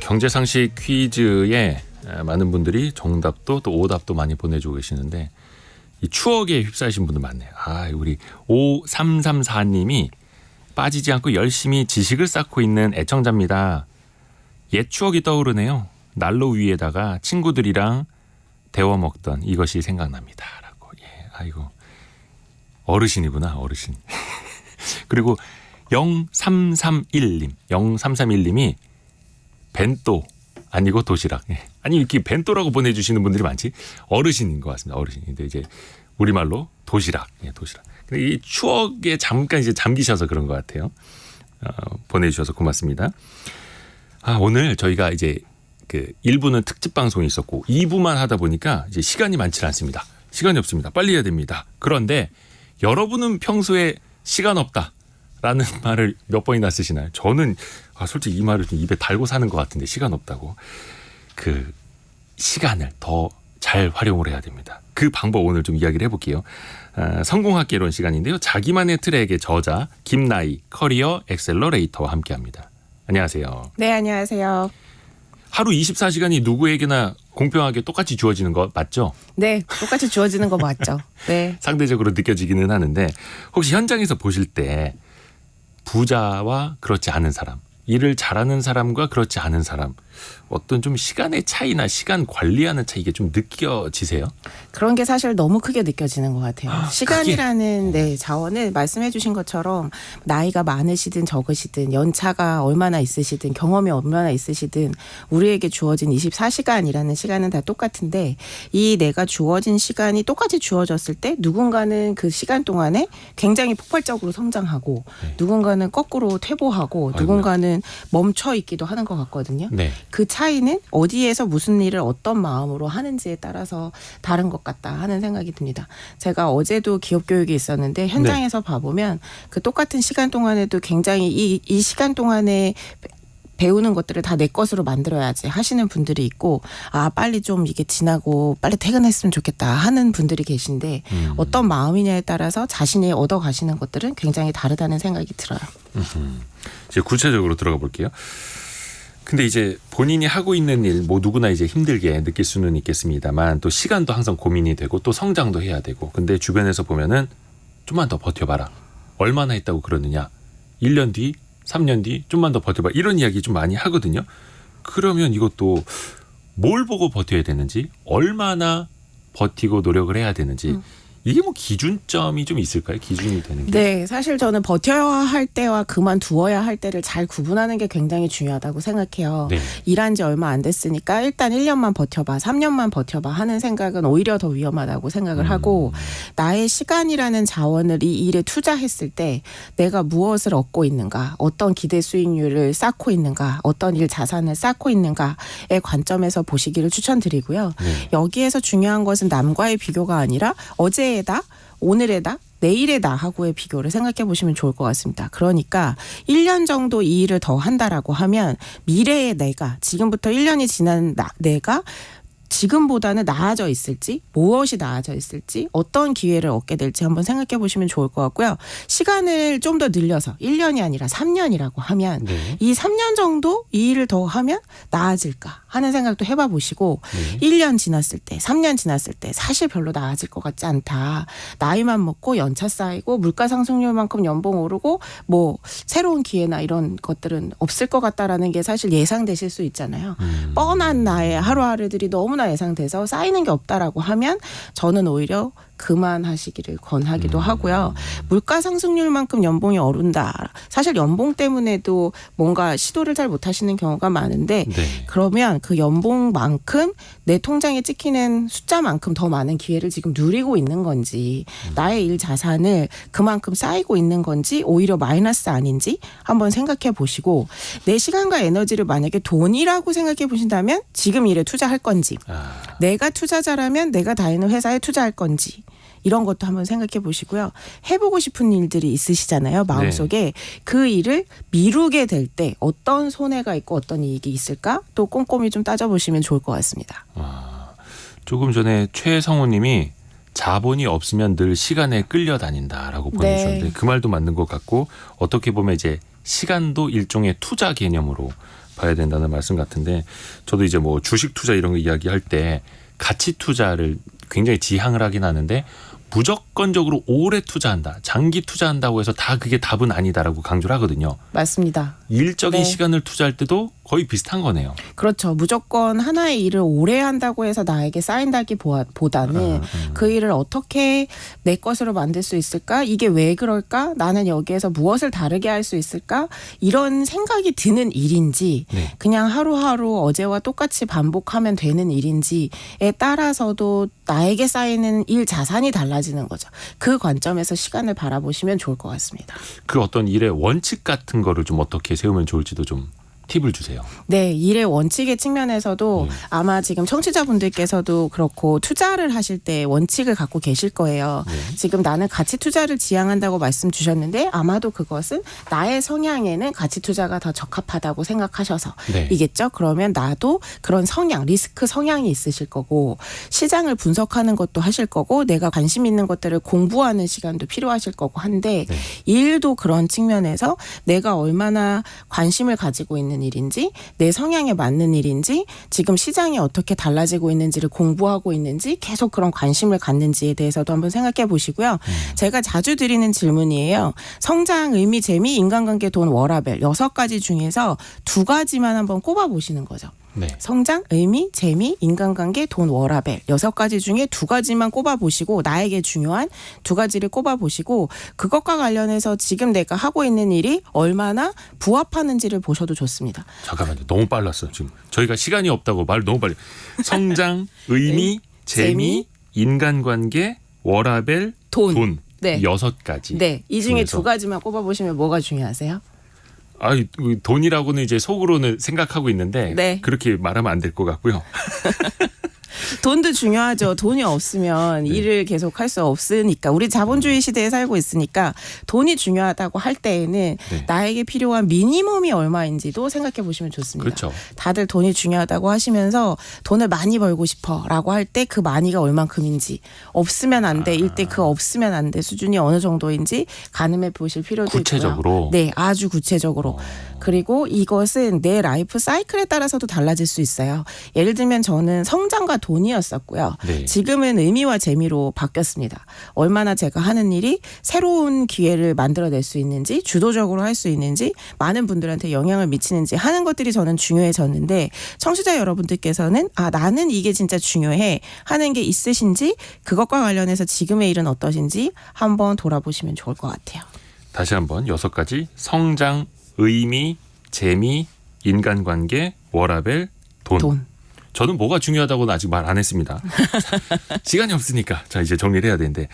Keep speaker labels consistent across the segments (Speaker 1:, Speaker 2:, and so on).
Speaker 1: 경제상식 퀴즈에 많은 분들이 정답도 또 오답도 많이 보내주고 계시는데 이 추억에 휩싸이신 분들 많네요. 우리 5334님이 빠지지 않고 열심히 지식을 쌓고 있는 애청자입니다. 옛 추억이 떠오르네요. 난로 위에다가 친구들이랑 데워 먹던 이것이 생각납니다. 라고. 아이고. 어르신이구나, 어르신. 그리고 0331님이 벤또 아니고 도시락. 아니 이렇게 벤또라고 보내주시는 분들이 많지. 어르신인 것 같습니다. 어르신인데 이제 우리말로 도시락. 도시락. 근데 이 추억에 잠깐 이제 잠기셔서 그런 것 같아요. 보내주셔서 고맙습니다. 오늘 저희가 이제 그 1부는 특집 방송이 있었고 2부만 하다 보니까 이제 시간이 많지 않습니다. 시간이 없습니다. 빨리 해야 됩니다. 그런데 여러분은 평소에 시간 없다라는 말을 몇 번이나 쓰시나요? 저는 솔직히 이 말을 좀 입에 달고 사는 것 같은데 시간 없다고. 그 시간을 더 잘 활용을 해야 됩니다. 그 방법 오늘 좀 이야기를 해볼게요. 성공학기 이론 시간인데요. 자기만의 트랙의 저자 김나희 커리어 엑셀러레이터와 함께합니다. 안녕하세요.
Speaker 2: 네, 안녕하세요.
Speaker 1: 하루 24시간이 누구에게나 공평하게 똑같이 주어지는 거 맞죠?
Speaker 2: 네, 똑같이 주어지는 거 맞죠. 네.
Speaker 1: 상대적으로 느껴지기는 하는데 혹시 현장에서 보실 때 부자와 그렇지 않은 사람, 일을 잘하는 사람과 그렇지 않은 사람 어떤 좀 시간의 차이나 시간 관리하는 차이 이게 좀 느껴지세요?
Speaker 2: 그런 게 사실 너무 크게 느껴지는 것 같아요. 시간이라는 자원을 말씀해 주신 것처럼 나이가 많으시든 적으시든 연차가 얼마나 있으시든 경험이 얼마나 있으시든 우리에게 주어진 24시간이라는 시간은 다 똑같은데 이 내가 주어진 시간이 똑같이 주어졌을 때 누군가는 그 시간 동안에 굉장히 폭발적으로 성장하고 누군가는 거꾸로 퇴보하고 누군가는 멈춰 있기도 하는 것 같거든요.
Speaker 1: 네.
Speaker 2: 그 차이는 어디에서 무슨 일을 어떤 마음으로 하는지에 따라서 다른 것 같다 하는 생각이 듭니다. 제가 어제도 기업 교육이 있었는데 현장에서 봐보면 그 똑같은 시간 동안에도 굉장히 이 시간 동안에 배우는 것들을 다 내 것으로 만들어야지 하시는 분들이 있고 빨리 좀 이게 지나고 빨리 퇴근했으면 좋겠다 하는 분들이 계신데 어떤 마음이냐에 따라서 자신이 얻어가시는 것들은 굉장히 다르다는 생각이 들어요.
Speaker 1: 이제 구체적으로 들어가 볼게요. 근데 이제 본인이 하고 있는 일 누구나 이제 힘들게 느낄 수는 있겠습니다만 또 시간도 항상 고민이 되고 또 성장도 해야 되고 근데 주변에서 보면은 좀만 더 버텨봐라. 얼마나 했다고 그러느냐. 1년 뒤 3년 뒤 좀만 더 버텨봐 이런 이야기 좀 많이 하거든요. 그러면 이것도 뭘 보고 버텨야 되는지 얼마나 버티고 노력을 해야 되는지 이게 기준점이 좀 있을까요? 기준이 되는 게.
Speaker 2: 네. 사실 저는 버텨야 할 때와 그만두어야 할 때를 잘 구분하는 게 굉장히 중요하다고 생각해요.
Speaker 1: 네.
Speaker 2: 일한 지 얼마 안 됐으니까 일단 1년만 버텨봐 3년만 버텨봐 하는 생각은 오히려 더 위험하다고 생각을 하고 나의 시간이라는 자원을 이 일에 투자했을 때 내가 무엇을 얻고 있는가 어떤 기대 수익률을 쌓고 있는가 어떤 일 자산을 쌓고 있는가의 관점에서 보시기를 추천드리고요. 여기에서 중요한 것은 남과의 비교가 아니라 어제의 나, 오늘의 나, 내일의 나하고의 비교를 생각해 보시면 좋을 것 같습니다. 그러니까 1년 정도 이 일을 더 한다라고 하면 미래의 내가 지금부터 1년이 지난 내가 지금보다는 나아져 있을지 무엇이 나아져 있을지 어떤 기회를 얻게 될지 한번 생각해 보시면 좋을 것 같고요. 시간을 좀 더 늘려서 1년이 아니라 3년이라고 하면 이 3년 정도 이 일을 더 하면 나아질까 하는 생각도 해봐 보시고 1년 지났을 때 3년 지났을 때 사실 별로 나아질 것 같지 않다. 나이만 먹고 연차 쌓이고 물가 상승률만큼 연봉 오르고 새로운 기회나 이런 것들은 없을 것 같다라는 게 사실 예상되실 수 있잖아요. 뻔한 나의 하루하루들이 너무나 예상돼서 쌓이는 게 없다라고 하면 저는 오히려 그만하시기를 권하기도 하고요. 물가 상승률만큼 연봉이 오른다. 사실 연봉 때문에도 뭔가 시도를 잘 못하시는 경우가 많은데 그러면 그 연봉만큼 내 통장에 찍히는 숫자만큼 더 많은 기회를 지금 누리고 있는 건지 나의 일 자산을 그만큼 쌓이고 있는 건지 오히려 마이너스 아닌지 한번 생각해 보시고 내 시간과 에너지를 만약에 돈이라고 생각해 보신다면 지금 일에 투자할 건지 내가 투자자라면 내가 다니는 회사에 투자할 건지 이런 것도 한번 생각해 보시고요. 해보고 싶은 일들이 있으시잖아요. 마음속에 그 일을 미루게 될 때 어떤 손해가 있고 어떤 이익이 있을까? 또 꼼꼼히 좀 따져보시면 좋을 것 같습니다.
Speaker 1: 조금 전에 최성우 님이 자본이 없으면 늘 시간에 끌려다닌다라고 보내주셨는데 그 말도 맞는 것 같고 어떻게 보면 이제 시간도 일종의 투자 개념으로 봐야 된다는 말씀 같은데 저도 이제 뭐 주식 투자 이런 거 이야기할 때 가치 투자를 굉장히 지향을 하긴 하는데 무조건적으로 오래 투자한다, 장기 투자한다고 해서 다 그게 답은 아니다라고 강조를 하거든요.
Speaker 2: 맞습니다.
Speaker 1: 일적인
Speaker 2: 네.
Speaker 1: 시간을 투자할 때도 거의 비슷한 거네요.
Speaker 2: 그렇죠. 무조건 하나의 일을 오래 한다고 해서 나에게 쌓인다기보다는 그 일을 어떻게 내 것으로 만들 수 있을까? 이게 왜 그럴까? 나는 여기에서 무엇을 다르게 할 수 있을까? 이런 생각이 드는 일인지
Speaker 1: 네.
Speaker 2: 그냥 하루하루 어제와 똑같이 반복하면 되는 일인지에 따라서도 나에게 쌓이는 일 자산이 달라지는 거죠. 그 관점에서 시간을 바라보시면 좋을 것 같습니다.
Speaker 1: 그 어떤 일의 원칙 같은 거를 좀 어떻게 세우면 좋을지도 좀 팁을 주세요.
Speaker 2: 네, 일의 원칙의 측면에서도 아마 지금 청취자분들께서도 그렇고 투자를 하실 때 원칙을 갖고 계실 거예요. 지금 나는 가치 투자를 지향한다고 말씀 주셨는데 아마도 그것은 나의 성향에는 가치 투자가 더 적합하다고 생각하셔서
Speaker 1: 네.
Speaker 2: 이겠죠. 그러면 나도 그런 성향, 리스크 성향이 있으실 거고 시장을 분석하는 것도 하실 거고 내가 관심 있는 것들을 공부하는 시간도 필요하실 거고 한데
Speaker 1: 네.
Speaker 2: 일도 그런 측면에서 내가 얼마나 관심을 가지고 있는 일인지 내 성향에 맞는 일인지 지금 시장이 어떻게 달라지고 있는지를 공부하고 있는지 계속 그런 관심을 갖는지에 대해서도 한번 생각해 보시고요. 제가 자주 드리는 질문이에요. 성장, 의미, 재미, 인간관계, 돈, 워라밸 6가지 중에서 2가지만 한번 꼽아 보시는 거죠.
Speaker 1: 네.
Speaker 2: 성장, 의미, 재미, 인간관계, 돈, 워라밸 6가지 중에 2가지만 꼽아보시고 나에게 중요한 2가지를 꼽아보시고 그것과 관련해서 지금 내가 하고 있는 일이 얼마나 부합하는지를 보셔도 좋습니다.
Speaker 1: 잠깐만요. 너무 빨랐어. 지금 저희가 시간이 없다고 말 너무 빨리. 성장, 의미, 재미, 인간관계, 워라밸, 돈.
Speaker 2: 네.
Speaker 1: 6가지.
Speaker 2: 네, 이 중에
Speaker 1: 중에서.
Speaker 2: 2가지만 꼽아보시면 뭐가 중요하세요?
Speaker 1: 돈이라고는 이제 속으로는 생각하고 있는데
Speaker 2: 네.
Speaker 1: 그렇게 말하면 안 될 것 같고요.
Speaker 2: 돈도 중요하죠. 돈이 없으면 일을 계속 할 수 없으니까 우리 자본주의 시대에 살고 있으니까 돈이 중요하다고 할 때에는
Speaker 1: 네.
Speaker 2: 나에게 필요한 미니멈이 얼마인지도 생각해 보시면 좋습니다.
Speaker 1: 그렇죠.
Speaker 2: 다들 돈이 중요하다고 하시면서 돈을 많이 벌고 싶어라고 할 때 그 많이가 얼만큼인지 없으면 안 돼. 일 때 그 없으면 안 돼. 수준이 어느 정도인지 가늠해 보실 필요도
Speaker 1: 구체적으로?
Speaker 2: 있고요. 네, 아주 구체적으로. 그리고 이것은 내 라이프 사이클에 따라서도 달라질 수 있어요. 예를 들면 저는 성장과 돈이었었고요.
Speaker 1: 네.
Speaker 2: 지금은 의미와 재미로 바뀌었습니다. 얼마나 제가 하는 일이 새로운 기회를 만들어낼 수 있는지 주도적으로 할 수 있는지 많은 분들한테 영향을 미치는지 하는 것들이 저는 중요해졌는데 청취자 여러분들께서는 나는 이게 진짜 중요해 하는 게 있으신지 그것과 관련해서 지금의 일은 어떠신지 한번 돌아보시면 좋을 것 같아요.
Speaker 1: 다시 한번 6가지. 성장, 의미, 재미, 인간관계, 워라밸, 돈. 저는 뭐가 중요하다고는 아직 말 안 했습니다. 시간이 없으니까 자 이제 정리를 해야 되는데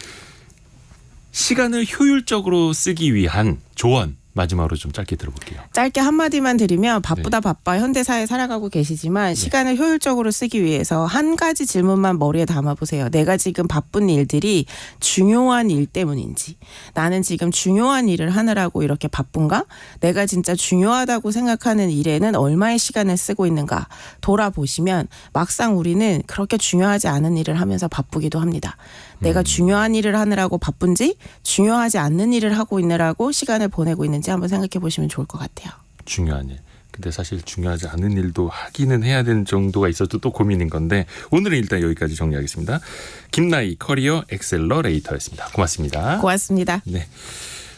Speaker 1: 시간을 효율적으로 쓰기 위한 조언 마지막으로 좀 짧게 들어볼게요.
Speaker 2: 짧게 한마디만 드리면 바쁘다 바빠 현대사에 살아가고 계시지만 시간을 효율적으로 쓰기 위해서 한 가지 질문만 머리에 담아보세요. 내가 지금 바쁜 일들이 중요한 일 때문인지 나는 지금 중요한 일을 하느라고 이렇게 바쁜가? 내가 진짜 중요하다고 생각하는 일에는 얼마의 시간을 쓰고 있는가? 돌아보시면 막상 우리는 그렇게 중요하지 않은 일을 하면서 바쁘기도 합니다. 내가 중요한 일을 하느라고 바쁜지 중요하지 않는 일을 하고 있느라고 시간을 보내고 있는지 한번 생각해 보시면 좋을 것 같아요.
Speaker 1: 중요한 일. 근데 사실 중요하지 않은 일도 하기는 해야 되는 정도가 있어도 또 고민인 건데 오늘은 일단 여기까지 정리하겠습니다. 김나희 커리어 엑셀러레이터였습니다. 고맙습니다.
Speaker 2: 고맙습니다.
Speaker 1: 네.